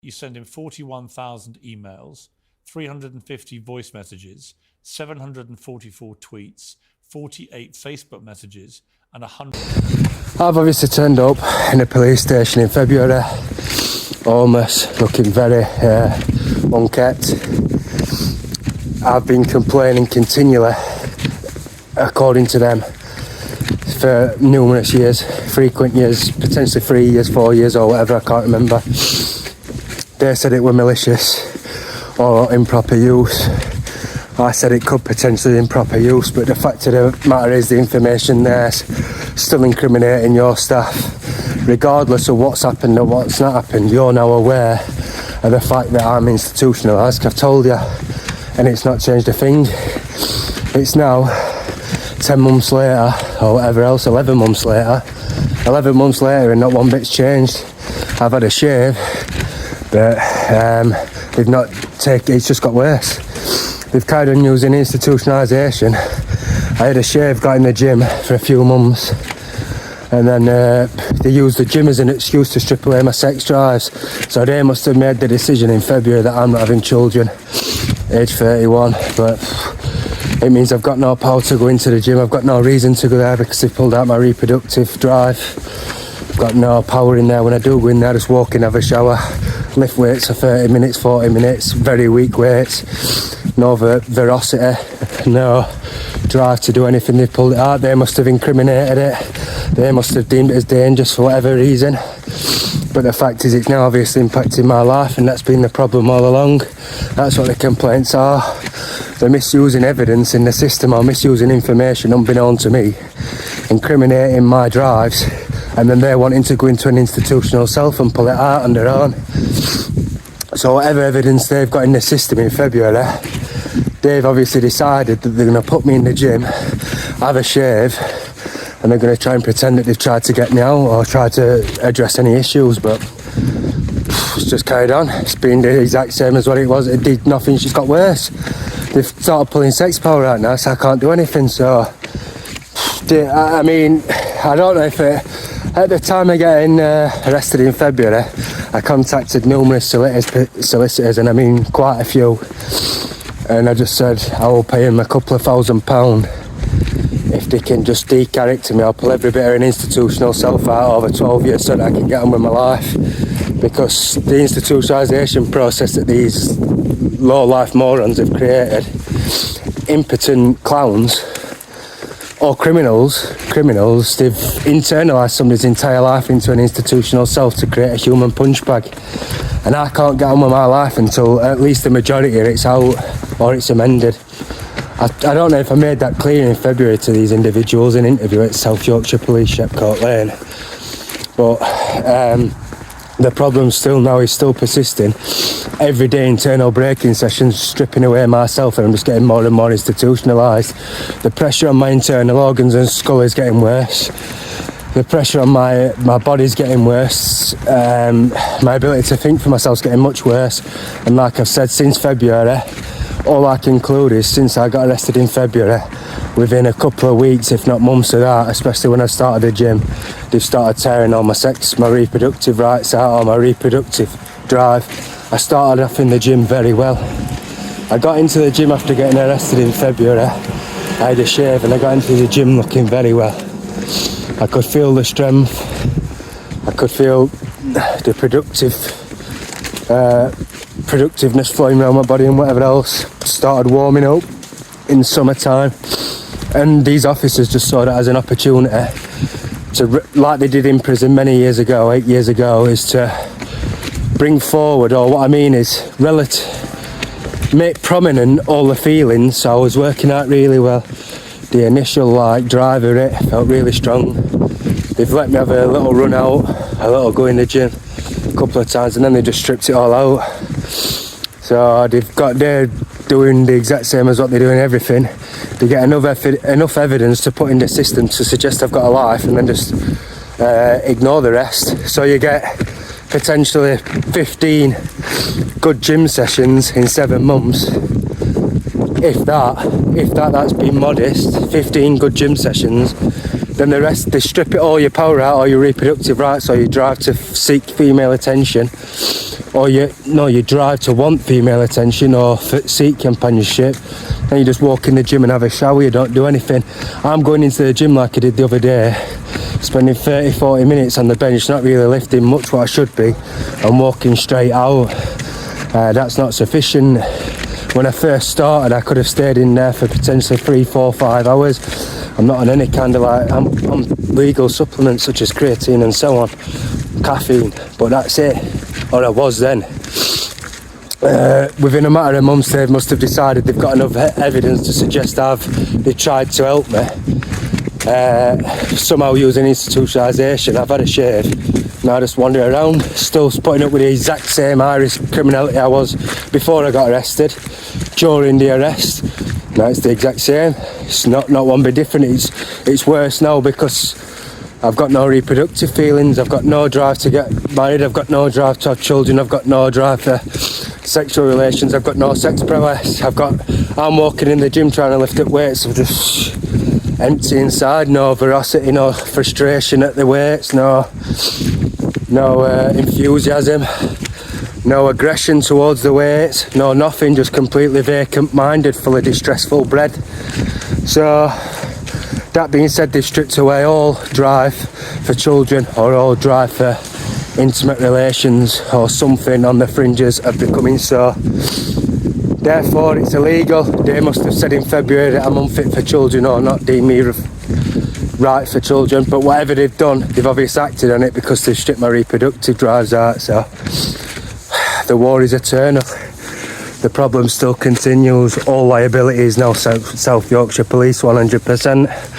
You send in 41,000 emails, 350 voice messages, 744 tweets, 48 Facebook messages, and 100... I've obviously turned up in a police station in February, homeless, looking very unkept. I've been complaining continually, according to them, for numerous years, frequent years, potentially 3 years, 4 years or whatever, I can't remember. They said it were malicious or improper use. I said it could potentially be improper use, but the fact of the matter is the information there's still incriminating your staff. Regardless of what's happened or what's not happened, you're now aware of the fact that I'm institutionalised. I've told you, and it's not changed a thing. It's now 10 months later, or whatever else, 11 months later. 11 months later and not one bit's changed. I've had a shave, but they've not taken, it's just got worse. They've carried on using institutionalisation. I had a shave, got in the gym for a few months, and then they used the gym as an excuse to strip away my sex drives. So they must have made the decision in February that I'm not having children, age 31, but it means I've got no power to go into the gym. I've got no reason to go there because they've pulled out my reproductive drive. I've got no power in there. When I do go in there, I just walk in, have a shower, lift weights for 30 minutes, 40 minutes, very weak weights, no veracity, no drive to do anything. They've pulled it out. They must have incriminated it. They must have deemed it as dangerous for whatever reason. But the fact is, it's now obviously impacting my life, and that's been the problem all along. That's what the complaints are. They're misusing evidence in the system or misusing information unbeknown to me, incriminating my drives, and then they're wanting to go into an institutional self and pull it out on their own. So whatever evidence they've got in the system in February, they've obviously decided that they're going to put me in the gym, have a shave, and they're going to try and pretend that they've tried to get me out or tried to address any issues, but it's just carried on. It's been the exact same as what it was. It did nothing, it's just got worse. They've started pulling sex power out now, so I can't do anything. So I mean, I don't know if at the time of getting arrested in February, I contacted numerous solicitors, and I mean quite a few, and I just said I will pay them a couple of £1,000 if they can just de-character me. I'll pull every bit of an institutional self out over 12 years so that I can get on with my life, because the institutionalisation process that these low-life morons have created, impotent clowns or criminals, they've internalised somebody's entire life into an institutional self to create a human punch bag, and I can't get on with my life until at least the majority of it's out or it's amended. I don't know if I made that clear in February to these individuals in an interview at South Yorkshire Police, Shepcote Lane, but the problem still now is still persisting. Every day internal breaking sessions, stripping away myself, and I'm just getting more and more institutionalised. The pressure on my internal organs and skull is getting worse. The pressure on my body's getting worse. My ability to think for myself is getting much worse. And like I've said, since February, all I can conclude is since I got arrested in February, within a couple of weeks, if not months of that, especially when I started the gym, they've started tearing all my reproductive rights out, or my reproductive drive. I started off in the gym very well. I got into the gym after getting arrested in February. I had a shave and I got into the gym looking very well. I could feel the strength. I could feel the productiveness flowing around my body and whatever else. Started warming up in summertime, and these officers just saw that as an opportunity to, like they did in prison many years ago, 8 years ago, is to bring forward, or what I mean is make prominent all the feelings. So I was working out really well. The initial drive of it felt really strong. They've let me have a little run out, a little go in the gym a couple of times, and then they just stripped it all out. So they're doing the exact same as what they do in everything. They get enough evidence to put in the system to suggest I've got a life, and then just ignore the rest. So you get potentially 15 good gym sessions in 7 months. If that's been modest, 15 good gym sessions. Then the rest, they strip it all your power out, or your reproductive rights, or your drive to seek female attention, or you drive to want female attention or seek companionship, and you just walk in the gym and have a shower. You don't do anything. I'm going into the gym like I did the other day, spending 30-40 minutes on the bench, not really lifting much what I should be, and walking straight out. That's not sufficient. When I first started, I could have stayed in there for potentially 3, 4, 5 hours. I'm not on any kind of I'm legal supplements such as creatine and so on, caffeine, but that's it, or I was then. Within a matter of months, they must have decided they've got enough evidence to suggest they tried to help me, somehow using institutionalisation. I've had a shave, now I just wander around, still putting up with the exact same iris criminality I was before I got arrested, during the arrest. Now it's the exact same. It's not one bit different. It's worse now because I've got no reproductive feelings. I've got no drive to get married. I've got no drive to have children. I've got no drive for sexual relations. I've got no sex prowess. I'm walking in the gym trying to lift up weights. I'm just empty inside. No veracity, no frustration at the weights. No enthusiasm. No aggression towards the weights, no nothing, just completely vacant-minded, full of distressful bread. So, that being said, they've stripped away all drive for children or all drive for intimate relations or something on the fringes of becoming so. Therefore, it's illegal. They must have said in February that I'm unfit for children or not deem me right for children, but whatever they've done, they've obviously acted on it because they've stripped my reproductive drives out, so. The war is eternal. The problem still continues. All liability is now South Yorkshire Police, 100%.